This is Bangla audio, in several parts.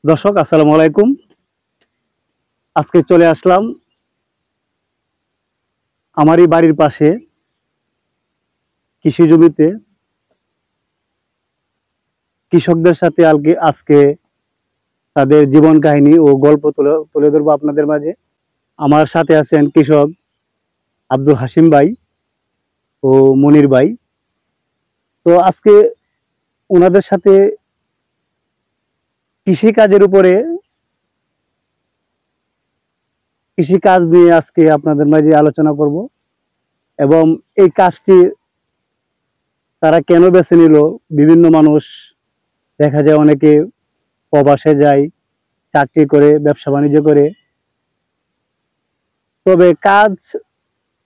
দর্শক আসসালামু আলাইকুম। আজকে চলে আসলাম আমারই বাড়ির পাশে কৃষি জমিতে কৃষকদের সাথে আজকে তাদের জীবন কাহিনী ও গল্প তুলে ধরবো আপনাদের মাঝে। আমার সাথে আছেন কৃষক আব্দুল হাসিম ভাই ও মনির ভাই। তো আজকে ওনাদের সাথে কৃষি কাজের উপরে কৃষি কাজ নিয়ে আজকে আপনাদের মাঝে আলোচনা করব এবং এই কাজটি তারা কেন বেছে নিল। বিভিন্ন মানুষ দেখা যায় অনেকে প্রবাসে যায়, চাকরি করে, ব্যবসা বাণিজ্য করে। তবে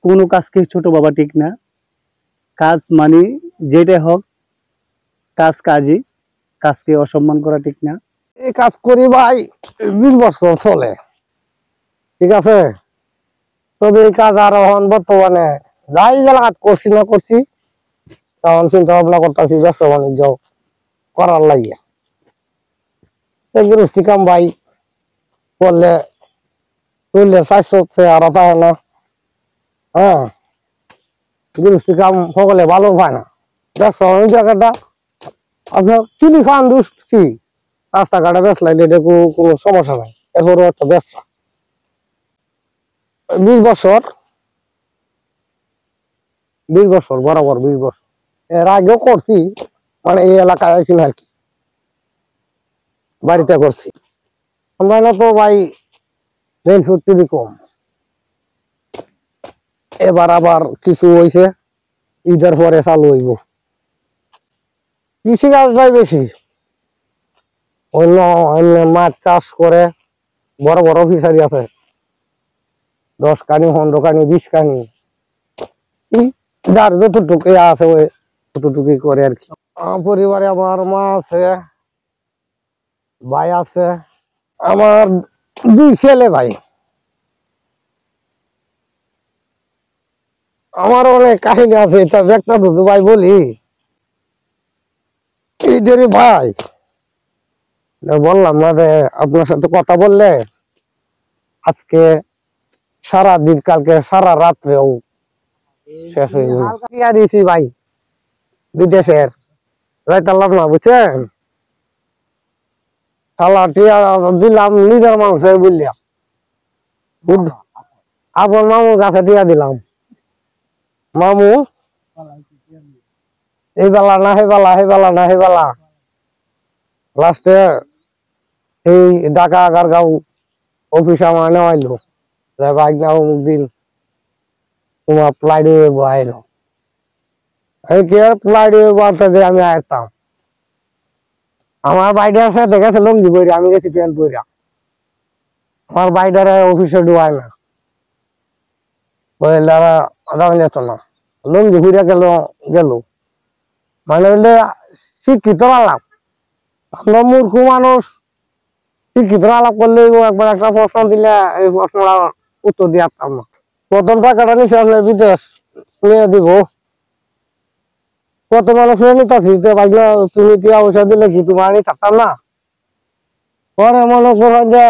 কোনো কাজকে ছোট বাবা ঠিক না। কাজ মানে যেটা হোক, কাজই, কাজকে অসম্মান করা ঠিক না। এই কাজ করি ভাই 20 বছর চলে, ঠিক আছে। তবে এই কাজ আর এখন বর্তমানে যাই কাজ করছি না করছি, তখন চিন্তা ভাবনা করতেছি ব্যবসা বাণিজ্য করার লাগিয়া। গৃহস্থী কাম ভাই করলে চললে স্বাস্থ্য আরো পায় না। হ্যাঁ, গৃহস্থী কাম সকলে ভালো পায় না। ব্যবসা বাণিজ্য একটা আপনার কিনি ফান দুষ্টি রাস্তাঘাটে বেচলাইলে এটা কোনো সমস্যা নাই, এরপরও একটা ব্যবসা। 20 বছর বরাবর 20 বছর এর আগেও করছি, মানে এই এলাকায় আইছি না আর কি, বাড়িতে করছি। আমরা না তো ভাই রেল ফুটটি কম, এবার আবার কিছু হয়েছে, ঈদের পরে চালু হইব। কৃষি কাজটাই বেশি, অন্য অন্য মাছ চাষ করে, বড় বড় ফিশারি আছে, 10 কানি 15 কানি 20 কানি, যার যতটুকু আছে ওই ততটুকুই করে আর কি। আমার পরিবারে আমার মা আছে, ভাই আছে, আমার 2 ছেলে ভাই। আমার অনেক কাহিনী আছে, তা একটা দুধু ভাই বলি। এইটারই ভাই বললাম না যে আপনার সাথে কথা বললে আজকে সারা দিন, কালকে সারা রাত্রেও শেষ হয়ে গেল। দিয়েছি ভাই বিদেশের, যাইতাম না বুঝছেন, দিলাম নিজের মানুষের বললাম, আপনার মামুর কাছে টিয়া দিলাম। মামু এই বেলা না হে বেলা লাস্টে এই ঢাকা আগারগাঁও অফিস আমার নেওয়াইলো, বাইক না অমুক দিন তোমার ফ্লাইট আইলো। এই কি আর ফ্লাইট বলতে যে আমি আসতাম, আমার বাইডার সাথে গেছে লঙ্গি বইরা, আমি গেছি প্যান্ট বইরা। আমার বাইডারে অফিসে ঢুয়ায় না, ওই যাওয়া যেত না, লঙ্গি ঘুরে গেল। মানে হইলে শিক্ষিত আলাপ, আমরা মূর্খ মানুষ, শিক্ষিত আলাপ করলে একবার একটা প্রশ্ন দিলে এই প্রশ্নটা উত্তর দিয়ে আসতাম না। প্রথম টাকাটা নিচে আসলে বিদেশ নিয়ে দিব, কত মানুষ নিতাছি, তুমি টিয়া পয়সা দিলে কি তোমার আনি থাকতাম না। পরে মনে করেন যে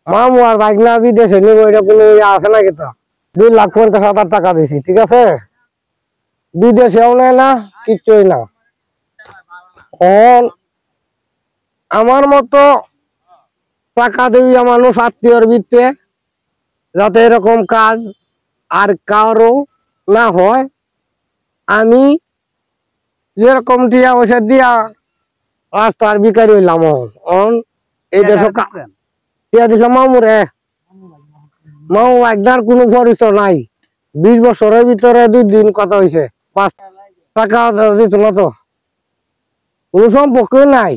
মামু আর বাইকনা বিদেশে নিব, এটা কোনো আছে নাকি? তো 2,50,000 টাকা দিছি, ঠিক আছে, বিদেশেও নেয় না, কিচ্ছুই না। আমার মতো টাকা দেবী মানুষ আত্মীয়র ভিতরে, যাতে এরকম কাজ আর কারো না হয়। আমি যেরকম টিয়া পয়সা দিয়া রাস্তার বিকারি হইলাম, এইটা টিয়া দিলাম মামুরে। মামু একদার কোনো পরিচয় নাই, 20 বছরের ভিতরে 2 দিন কথা হয়েছে, 5 টাকা দিত না, তো কোনো সম্পর্ক নাই।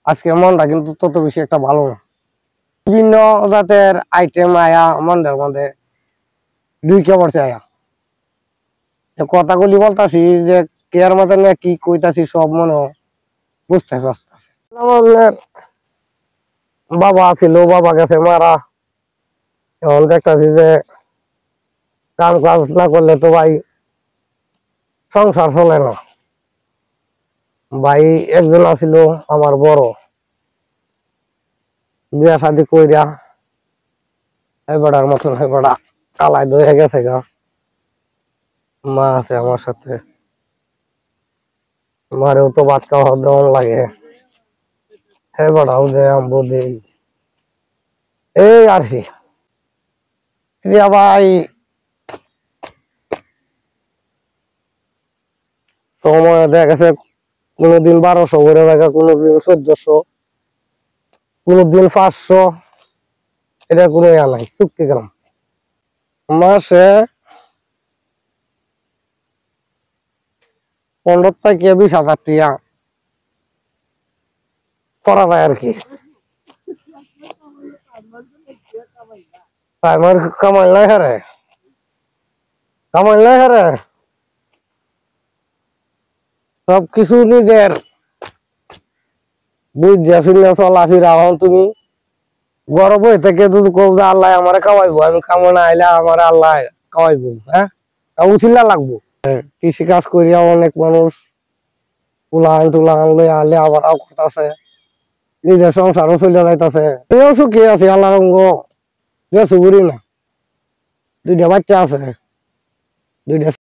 আজকে মনটা কিন্তু তত বেশি একটা ভালো না, বিভিন্ন জাতের আইটেম আয়া মনের মধ্যে ঢুকে পড়ছে। আয়া কথাগুলি বলতাছি যে কেয়ার মতো নিয়ে কি কইতাছি সব মনে বুঝতে পারতাছি। আমার বাবা ছিল, বাবা গেছে মারা, এখন দেখতেছি যে কাম কাজ না করলে তো ভাই সংসার চলে না। ভাই একজন আছিল আমার বড়, বিয়া শাদি কইরা এবারের মতন এবারা কালাই হয়ে গেছে গা। মা আছে আমার সাথে, মারেও তো ভাত খাওয়া দেওয়ান লাগে, এবারাও দে আম্বু দেই, এই আর কি। রিয়া ভাই সময় দেখা গেছে কোনদিন 1200 করে দেখা, কোনদিন 1400, কোনদিন 500, এটা কোনো ইয়া নাই, চুক্তি গেলাম মাসে 15 থেকে 20,000 টিয়া করা যায় আর কি। আমার কামাই নাই হারে, কামাই নাই হারে, সবকিছু নিজের বুঝা শুনে চলাফিরা। এখন তুমি গরম হয়ে থেকে যদি কও যে আল্লাহ আমারে খাওয়াইবো, আমি খামো না আইলে আমার আল্লাহ খাওয়াইবো, হ্যাঁ উচিত লাগবো। কৃষি কাজ করিয়া অনেক মানুষ উলান টুলান লই আলে আবার করতেছে, নিজের সংসারও চলে যাইতেছে। এও সুখী আছে আল্লাহ রঙ্গ, বেশি বুড়ি না, 2টা বাচ্চা আছে, 2টা